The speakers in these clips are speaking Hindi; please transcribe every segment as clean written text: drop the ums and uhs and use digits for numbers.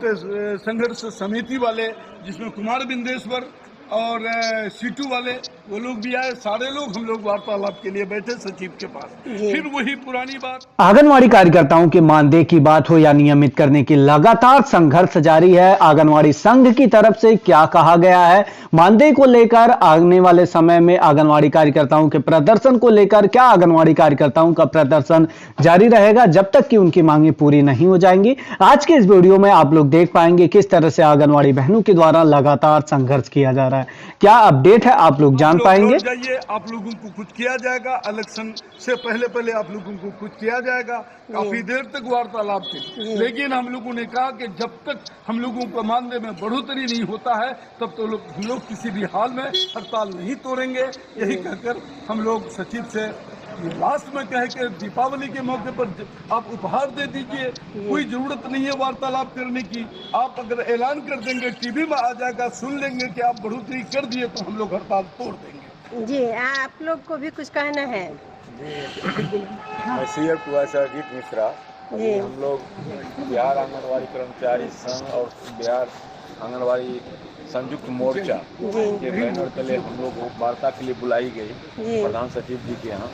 संघर्ष समिति वाले, जिसमें कुमार बिंदेश्वर और सीटू वाले वो लोग भी आए। सारे लोग हम लोग वार्तालाप के लिए बैठे सचिव के पास। फिर वही पुरानी बात, आंगनवाड़ी कार्यकर्ताओं के मानदेय की बात हो या नियमित करने की लगातार संघर्ष जारी है। आंगनवाड़ी संघ की तरफ से क्या कहा गया है, मानदेय को लेकर आने वाले समय में आंगनवाड़ी कार्यकर्ताओं के प्रदर्शन को लेकर, क्या आंगनवाड़ी कार्यकर्ताओं का प्रदर्शन जारी रहेगा जब तक कि उनकी मांगे पूरी नहीं हो जाएंगी। आज के इस वीडियो में आप लोग देख पाएंगे किस तरह से आंगनवाड़ी बहनों के द्वारा लगातार संघर्ष किया जा रहा है। क्या अपडेट है आप लोग जान पाएंगे। जाइए, आप लोगों को कुछ किया जाएगा। इलेक्शन से पहले आप लोगों को कुछ किया जाएगा। काफी देर तक वार्तालाप थी, लेकिन हम लोगों ने कहा कि जब तक हम लोगों को मानदेय में बढ़ोतरी नहीं होता है तब तो हम लोग किसी भी हाल में हड़ताल नहीं तोड़ेंगे। यही कहकर हम लोग सचिव से लास्ट में कहे कि दीपावली के मौके पर आप उपहार दे दीजिए, कोई जरूरत नहीं है वार्तालाप करने की। आप अगर ऐलान कर देंगे, टीवी में आ जाएगा, सुन लेंगे कि आप बढ़ोतरी कर दिए तो हम लोग हड़ताल तोड़ देंगे। जी, आप लोग को भी कुछ कहना है। मैं सीआर कुआसा अजीत मिश्रा। हम लोग बिहार आंगनवाड़ी कर्मचारी संघ और बिहार आंगनवाड़ी संयुक्त मोर्चा के बैनर तले हम लोग वार्ता के लिए बुलाई गई प्रधान सचिव जी के यहाँ।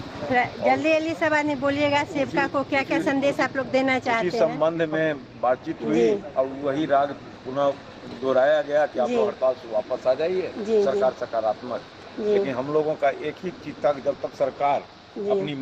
जल्दी जल्दी सब आदमी बोलिएगा, सेवका को क्या क्या संदेश आप लोग देना चाहते हैं। इस संबंध में बातचीत हुई और वही राग पुनः दोहराया गया कि आप लोग हड़ताल से वापस आ जाइए, सरकार सकारात्मक। लेकिन हम लोगों का एक ही चीज था कि जब तक सरकार अपनी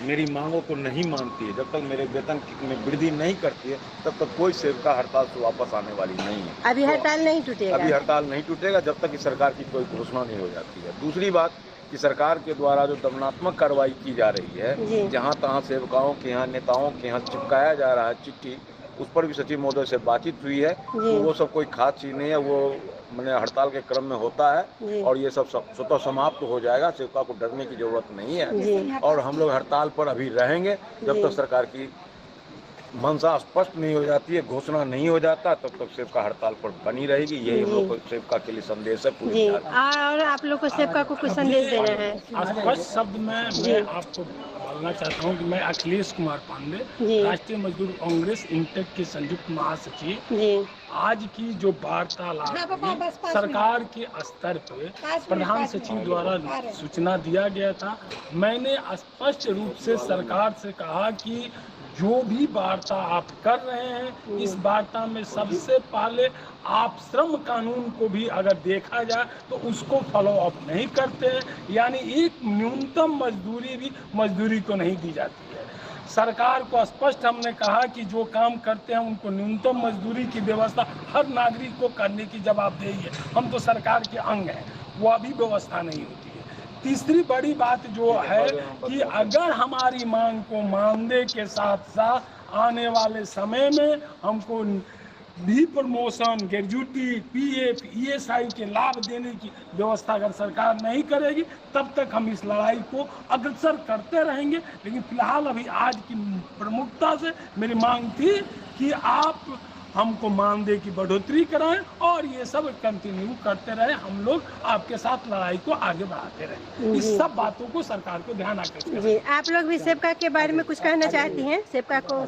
मेरी मांगों को नहीं मानती है, जब तक मेरे वेतन में वृद्धि नहीं करती है, तब तक कोई सेवका हड़ताल से वापस आने वाली नहीं है। अभी हड़ताल नहीं टूटेगा। अभी हड़ताल नहीं टूटेगा जब तक कि सरकार की कोई घोषणा नहीं हो जाती है। दूसरी बात कि सरकार के द्वारा जो दमनात्मक कार्रवाई की जा रही है, जहाँ तहाँ सेवकाओं के यहाँ, नेताओं के यहाँ चिपकाया जा रहा है चिट्ठी, उस पर भी सचिव महोदय से बातचीत हुई है। तो वो सब कोई खास चीज नहीं है, वो मैंने हड़ताल के क्रम में होता है और ये सब स्वतः समाप्त हो जाएगा। सेवका को डरने की जरूरत नहीं है और हम लोग हड़ताल पर अभी रहेंगे जब तक सरकार की मंशा स्पष्ट नहीं हो जाती है, घोषणा नहीं हो जाता, तब तक सेवका हड़ताल पर बनी रहेगी। यही हम लोग को सेवका के लिए संदेश है पूरी। और आप लोग को सेवका को कुछ संदेश देना है। स्पष्ट शब्द में मैं आपको बोलना चाहता हूँ कि मैं अखिलेश कुमार पांडे, राष्ट्रीय मजदूर कांग्रेस इंटेक के संयुक्त महासचिव, आज की जो वार्तालाप सरकार के स्तर पे प्रधान सचिव द्वारा सूचना दिया गया था, मैंने स्पष्ट रूप से सरकार से कहा कि जो भी वार्ता आप कर रहे हैं, इस वार्ता में सबसे पहले आप श्रम कानून को भी अगर देखा जाए तो उसको फॉलो अप नहीं करते हैं, यानी एक न्यूनतम मजदूरी को नहीं दी जाती है। सरकार को स्पष्ट हमने कहा कि जो काम करते हैं उनको न्यूनतम मजदूरी की व्यवस्था हर नागरिक को करने की जवाबदेही है। हम तो सरकार के अंग हैं, वो अभी व्यवस्था नहीं होती है। तीसरी बड़ी बात जो है कि अगर हमारी मांग को मानदेय के साथ साथ आने वाले समय में हमको भी प्रमोशन, ग्रेजुटी, पीएफ, ईएसआई के लाभ देने की व्यवस्था अगर सरकार नहीं करेगी, तब तक हम इस लड़ाई को अग्रसर करते रहेंगे। लेकिन फिलहाल अभी आज की प्रमुखता से मेरी मांग थी कि आप हमको मानदेय की बढ़ोतरी कराएं और ये सब कंटिन्यू करते रहे, हम लोग आपके साथ लड़ाई को आगे बढ़ाते रहे। इस सब बातों को सरकार को ध्यान आकर्षित जी। आप लोग भी सेवका के बारे में कुछ कहना चाहती हैं। सेवका को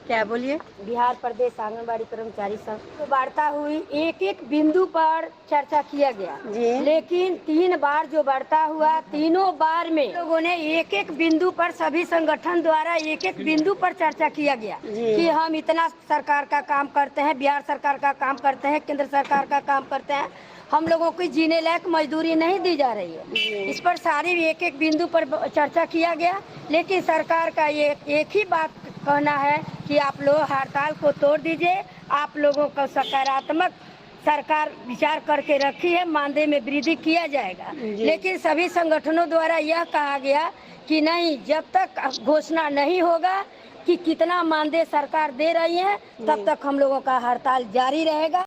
क्या बोलिए। बिहार प्रदेश आंगनबाड़ी कर्मचारी संघ तो वार्ता हुई, एक एक बिंदु पर चर्चा किया गया, लेकिन 3 बार जो वार्ता हुआ, तीनों बार में लोगों ने एक एक बिंदु पर, सभी संगठन द्वारा एक एक बिंदु पर चर्चा किया गया कि हम इतना सरकार का काम करते हैं, बिहार सरकार का काम करते हैं, केंद्र सरकार का काम करते हैं, हम लोगों को जीने लायक मजदूरी नहीं दी जा रही है। इस पर सारी एक एक बिंदु पर चर्चा किया गया, लेकिन सरकार का ये एक ही बात कहना है कि आप लोग हड़ताल को तोड़ दीजिए। आप लोगों का सकारात्मक सरकार विचार करके रखी है, मानदेय में वृद्धि किया जाएगा। लेकिन सभी संगठनों द्वारा यह कहा गया कि नहीं, जब तक घोषणा नहीं होगा कि कितना मानदेय सरकार दे रही है, तब तक हम लोगों का हड़ताल जारी रहेगा।